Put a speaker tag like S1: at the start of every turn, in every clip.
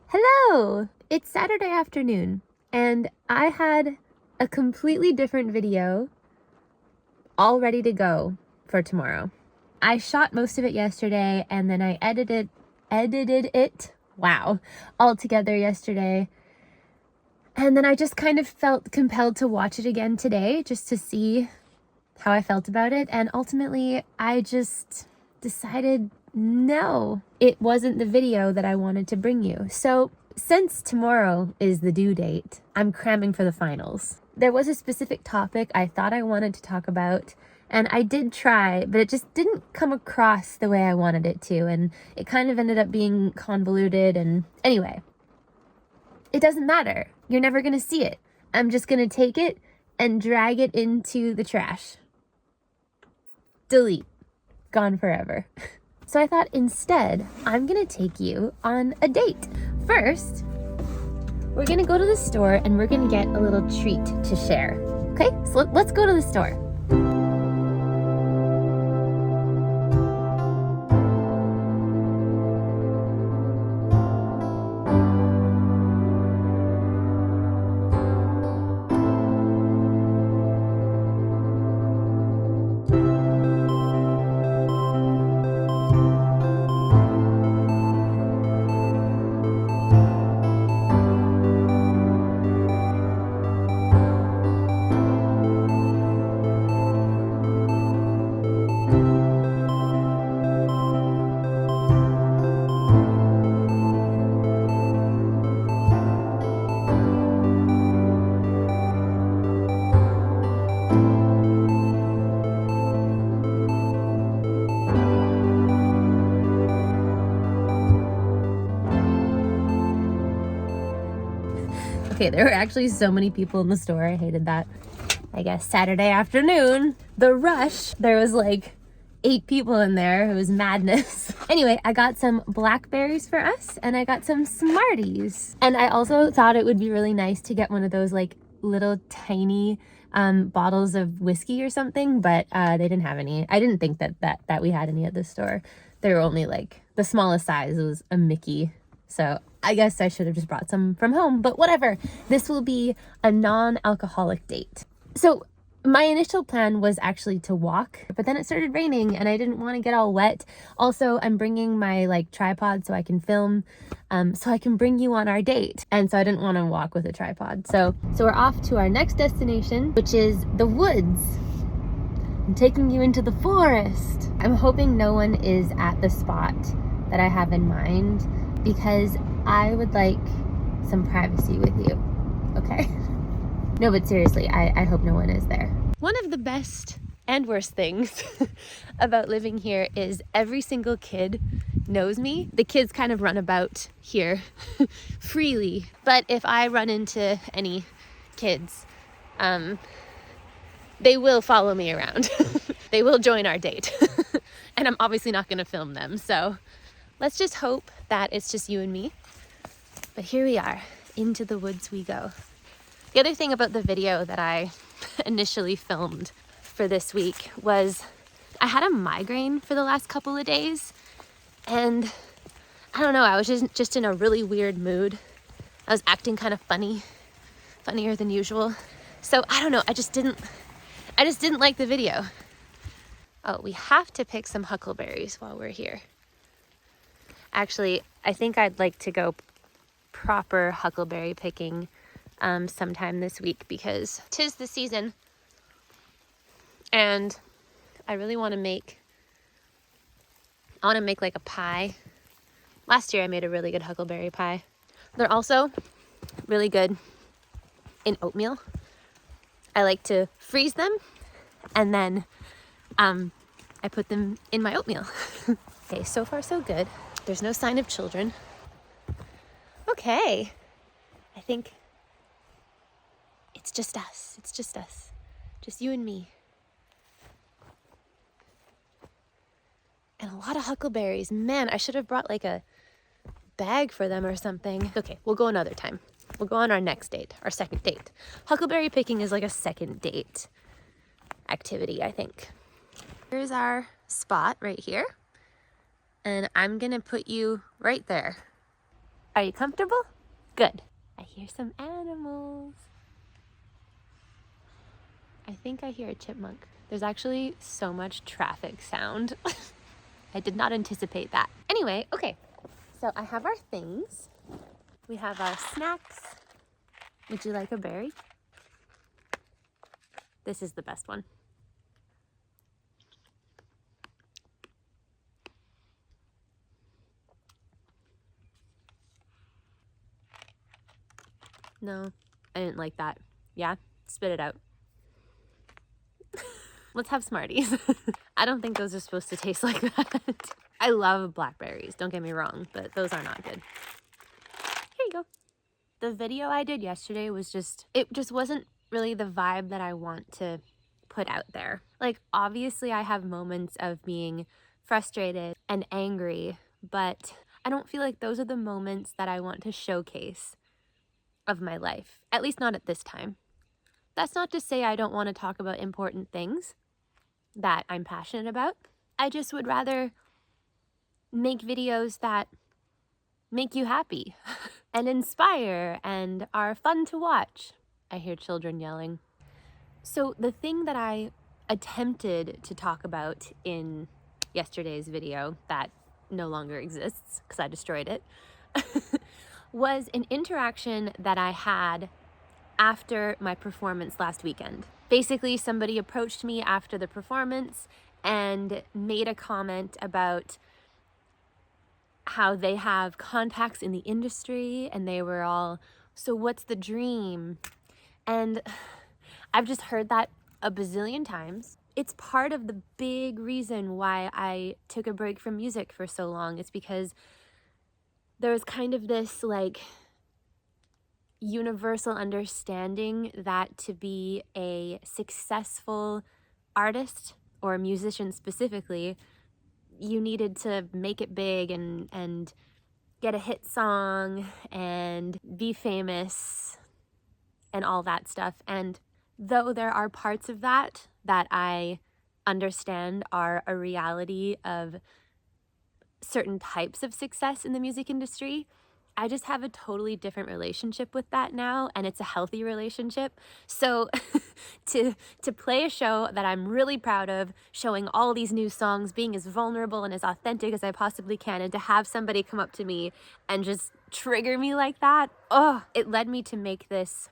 S1: Hello! It's Saturday afternoon, and I had a completely different video all ready to go for tomorrow. I shot most of it yesterday, and then I edited it, all together yesterday. And then I just kind of felt compelled to watch it again today, just to see how I felt about it. And ultimately, I just decided no, it wasn't the video that I wanted to bring you. So since tomorrow is the due date, I'm cramming for the finals. There was a specific topic I thought I wanted to talk about, and I did try, but it just didn't come across the way I wanted it to, and it kind of ended up being convoluted. And anyway, it doesn't matter. You're never gonna see it. I'm just gonna take it and drag it into the trash. Delete. Gone forever. So I thought instead, I'm gonna take you on a date. First, we're gonna go to the store and we're gonna get a little treat to share. Okay, so let's go to the store. Okay, there were actually so many people in the store. I hated that. I guess Saturday afternoon, the rush, there was like 8 people in there. It was madness. Anyway, I got some blackberries for us and I got some Smarties. And I also thought it would be really nice to get one of those like little tiny bottles of whiskey or something, but they didn't have any. I didn't think that we had any at the store. They were only like, the smallest size was a Mickey. So I guess I should have just brought some from home, but whatever. This will be a non-alcoholic date. So my initial plan was actually to walk, but then it started raining and I didn't want to get all wet. Also, I'm bringing my like tripod so I can film, so I can bring you on our date. And so I didn't want to walk with a tripod. So we're off to our next destination, which is the woods. I'm taking you into the forest. I'm hoping no one is at the spot that I have in mind, because I would like some privacy with you, okay? No, but seriously, I hope no one is there. One of the best and worst things about living here is every single kid knows me. The kids kind of run about here freely, but if I run into any kids, they will follow me around. They will join our date. And I'm obviously not gonna film them, so let's just hope that it's just you and me. But here we are, into the woods we go. The other thing about the video that I initially filmed for this week was I had a migraine for the last couple of days, and I don't know, I was just in a really weird mood. I was acting kind of funnier than usual. So I don't know, I just didn't like the video. Oh, we have to pick some huckleberries while we're here. Actually, I think I'd like to go proper huckleberry picking sometime this week, because 'tis the season and I really want to make like a pie. Last year I made a really good huckleberry pie. They're also really good in oatmeal. I like to freeze them and then I put them in my oatmeal. Okay, so far so good. There's no sign of children. Okay, I think it's just us. It's just us. Just you and me. And a lot of huckleberries. Man, I should have brought like a bag for them or something. Okay, we'll go another time. We'll go on our next date, our second date. Huckleberry picking is like a second date activity, I think. Here's our spot right here. And I'm gonna put you right there. Are you comfortable? Good. I hear some animals. I think I hear a chipmunk. There's actually so much traffic sound. I did not anticipate that. Anyway, okay. So I have our things. We have our snacks. Would you like a berry? This is the best one. No, I didn't like that. Yeah, spit it out. Let's have Smarties. I don't think those are supposed to taste like that. I love blackberries, don't get me wrong, but those are not good. Here you go. The video I did yesterday was it just wasn't really the vibe that I want to put out there. Like, obviously I have moments of being frustrated and angry, but I don't feel like those are the moments that I want to showcase of my life, at least not at this time. That's not to say I don't want to talk about important things that I'm passionate about. I just would rather make videos that make you happy and inspire and are fun to watch. I hear children yelling. So the thing that I attempted to talk about in yesterday's video that no longer exists because I destroyed it was an interaction that I had after my performance last weekend. Basically, somebody approached me after the performance and made a comment about how they have contacts in the industry, and they were all, so what's the dream? And I've just heard that a bazillion times. It's part of the big reason why I took a break from music for so long. It's because there was kind of this like universal understanding that to be a successful artist or a musician specifically, you needed to make it big and get a hit song and be famous and all that stuff. And though there are parts of that I understand are a reality of certain types of success in the music industry, I just have a totally different relationship with that now, and it's a healthy relationship. So to play a show that I'm really proud of, showing all these new songs, being as vulnerable and as authentic as I possibly can, and to have somebody come up to me and just trigger me like that, it led me to make this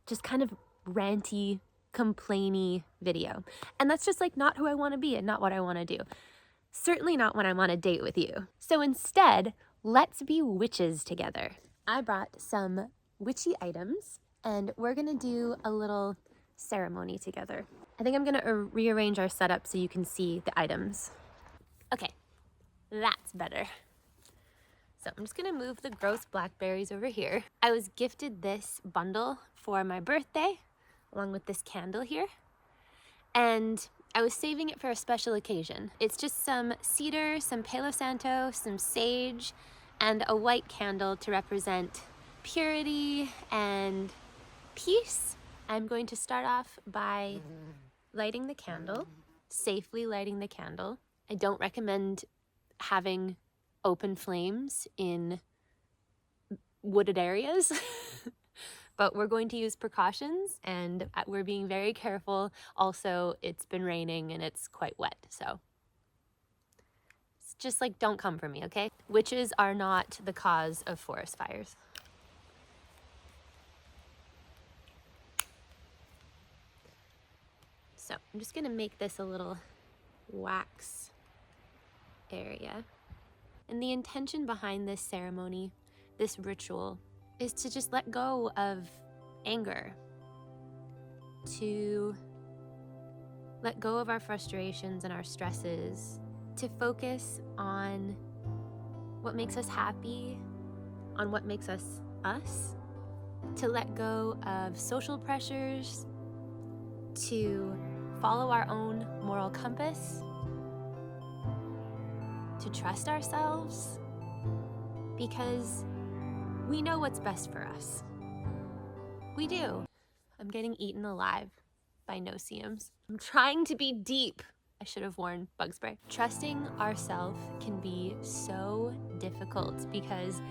S1: just kind of ranty, complainy video. And that's just like not who I want to be and not what I want to do. Certainly not when I'm on a date with you. So instead, let's be witches together. I brought some witchy items and we're gonna do a little ceremony together. I think I'm gonna rearrange our setup so you can see the items. Okay, that's better. So I'm just gonna move the gross blackberries over here. I was gifted this bundle for my birthday, along with this candle here. And I was saving it for a special occasion. It's just some cedar, some Palo Santo, some sage, and a white candle to represent purity and peace. I'm going to start off by lighting the candle, safely lighting the candle. I don't recommend having open flames in wooded areas. But we're going to use precautions and we're being very careful. Also, it's been raining and it's quite wet, so it's just like, don't come for me, okay? Witches are not the cause of forest fires. So I'm just gonna make this a little wax area. And the intention behind this ceremony, this ritual, is to just let go of anger, to let go of our frustrations and our stresses, to focus on what makes us happy, on what makes us us, to let go of social pressures, to follow our own moral compass, to trust ourselves, because we know what's best for us. We do. I'm getting eaten alive by no-see-ums. I'm trying to be deep. I should have worn bug spray. Trusting ourselves can be so difficult because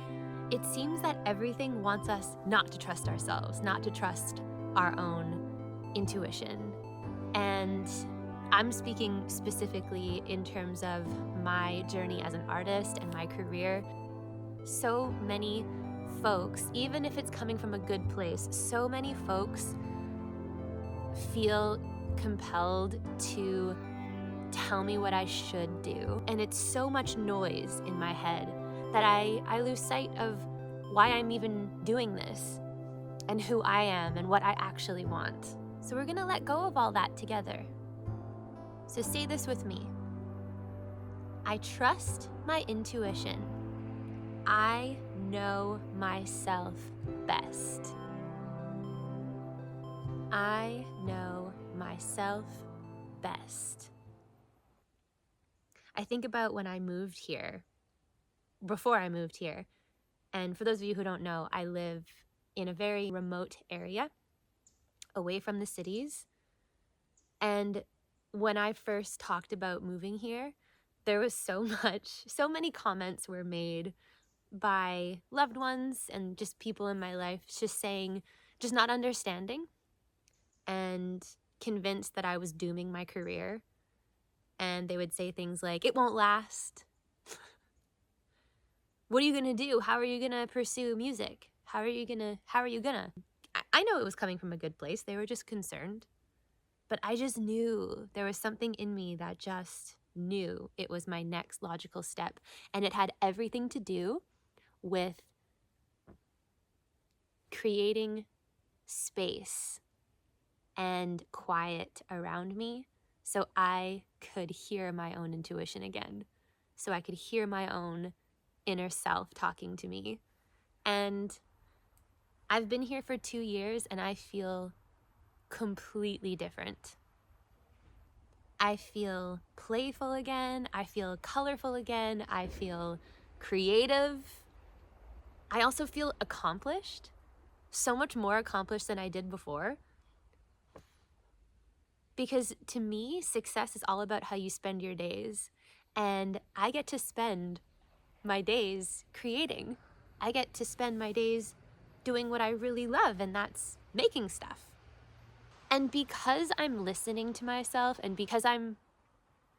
S1: It seems that everything wants us not to trust ourselves, not to trust our own intuition. And I'm speaking specifically in terms of my journey as an artist and my career. So many folks, even if it's coming from a good place, so many folks feel compelled to tell me what I should do. And it's so much noise in my head that I lose sight of why I'm even doing this and who I am and what I actually want. So we're gonna let go of all that together. So say this with me. I trust my intuition. I know myself best. I know myself best. I think about when I moved here, before I moved here, and for those of you who don't know, I live in a very remote area, away from the cities. And when I first talked about moving here, there was so many comments were made by loved ones and just people in my life just saying, just not understanding and convinced that I was dooming my career. And they would say things like, it won't last. What are you gonna do? How are you gonna pursue music? How are you gonna? I know it was coming from a good place. They were just concerned. But I just knew there was something in me that just knew it was my next logical step. And it had everything to do with creating space and quiet around me so I could hear my own intuition again. So I could hear my own inner self talking to me. And I've been here for 2 years and I feel completely different. I feel playful again. I feel colorful again. I feel creative. I also feel accomplished, so much more accomplished than I did before. Because to me, success is all about how you spend your days. And I get to spend my days creating. I get to spend my days doing what I really love, and that's making stuff. And because I'm listening to myself and because I'm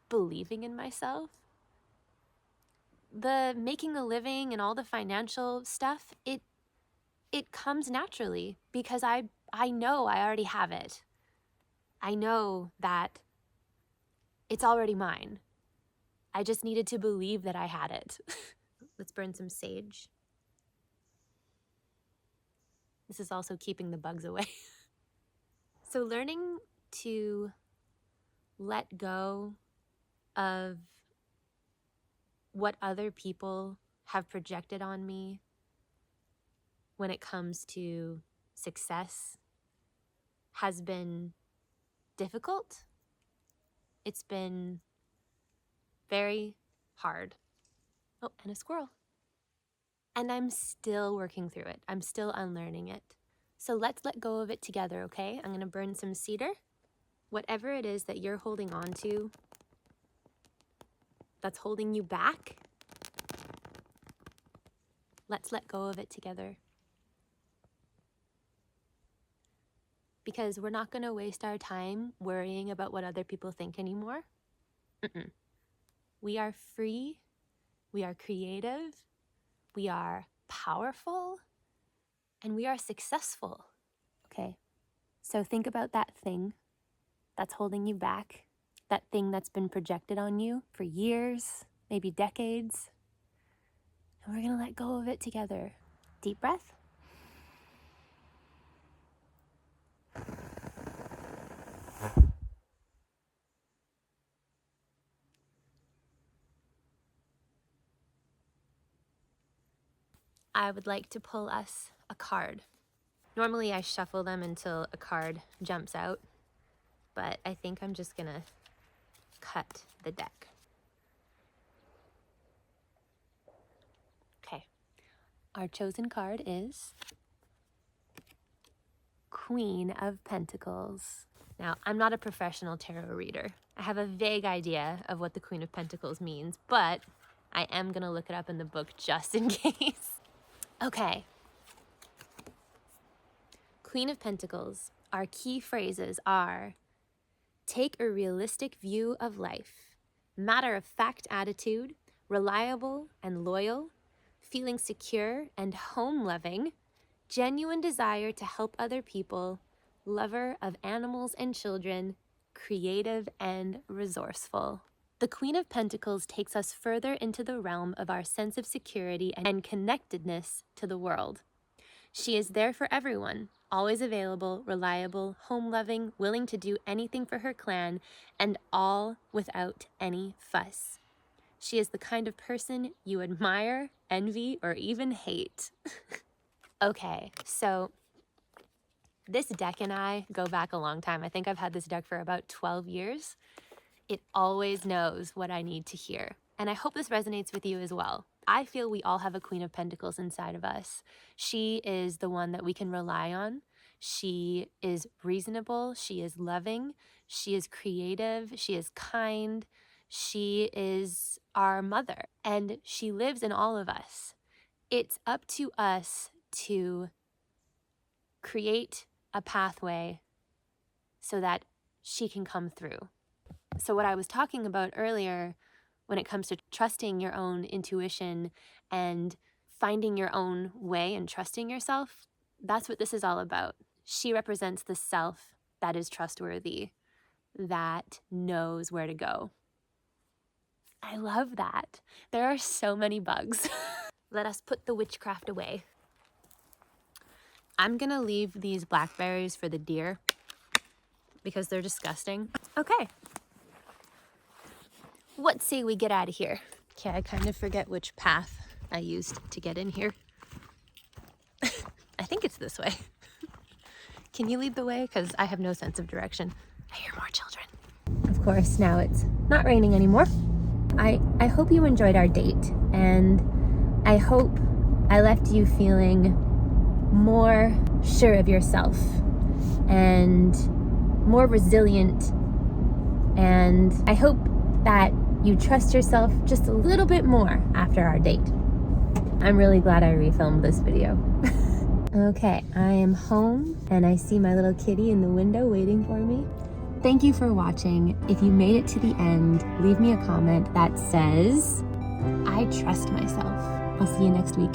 S1: believing in myself, the making a living and all the financial stuff, it comes naturally because I know I already have it. I know that it's already mine. I just needed to believe that I had it. Let's burn some sage. This is also keeping the bugs away. So learning to let go of what other people have projected on me when it comes to success has been difficult. It's been very hard. Oh, and a squirrel. And I'm still working through it. I'm still unlearning it. So let's let go of it together, okay? I'm gonna burn some cedar. Whatever it is that you're holding on to that's holding you back, let's let go of it together. Because we're not gonna waste our time worrying about what other people think anymore. We are free, we are creative, we are powerful, and we are successful. Okay, so think about that thing that's holding you back, that thing that's been projected on you for years, maybe decades. And we're gonna let go of it together. Deep breath. I would like to pull us a card. Normally I shuffle them until a card jumps out, but I think I'm just gonna cut the deck. Okay, our chosen card is Queen of Pentacles. Now, I'm not a professional tarot reader. I have a vague idea of what the Queen of Pentacles means, but I am gonna look it up in the book just in case. Okay. Queen of Pentacles. Our key phrases are: take a realistic view of life, matter-of-fact attitude, reliable and loyal, feeling secure and home-loving, genuine desire to help other people, lover of animals and children, creative and resourceful. The Queen of Pentacles takes us further into the realm of our sense of security and connectedness to the world. She is there for everyone, always available, reliable, home-loving, willing to do anything for her clan, and all without any fuss. She is the kind of person you admire, envy, or even hate. Okay, so this deck and I go back a long time. I think I've had this deck for about 12 years. It always knows what I need to hear. And I hope this resonates with you as well. I feel we all have a Queen of Pentacles inside of us. She is the one that we can rely on. She is reasonable. She is loving. She is creative. She is kind. She is our mother. And she lives in all of us. It's up to us to create a pathway so that she can come through. So what I was talking about earlier, when it comes to trusting your own intuition and finding your own way and trusting yourself, that's what this is all about. She represents the self that is trustworthy, that knows where to go. I love that. There are so many bugs. Let us put the witchcraft away. I'm gonna leave these blackberries for the deer because they're disgusting. Okay. What say we get out of here? Okay, I kind of forget which path I used to get in here. I think it's this way. Can you lead the way? Because I have no sense of direction. I hear more children. Of course, now it's not raining anymore. I hope you enjoyed our date, and I hope I left you feeling more sure of yourself and more resilient, and I hope that you trust yourself just a little bit more after our date. I'm really glad I refilmed this video. Okay, I am home and I see my little kitty in the window waiting for me. Thank you for watching. If you made it to the end, leave me a comment that says, I trust myself. I'll see you next week.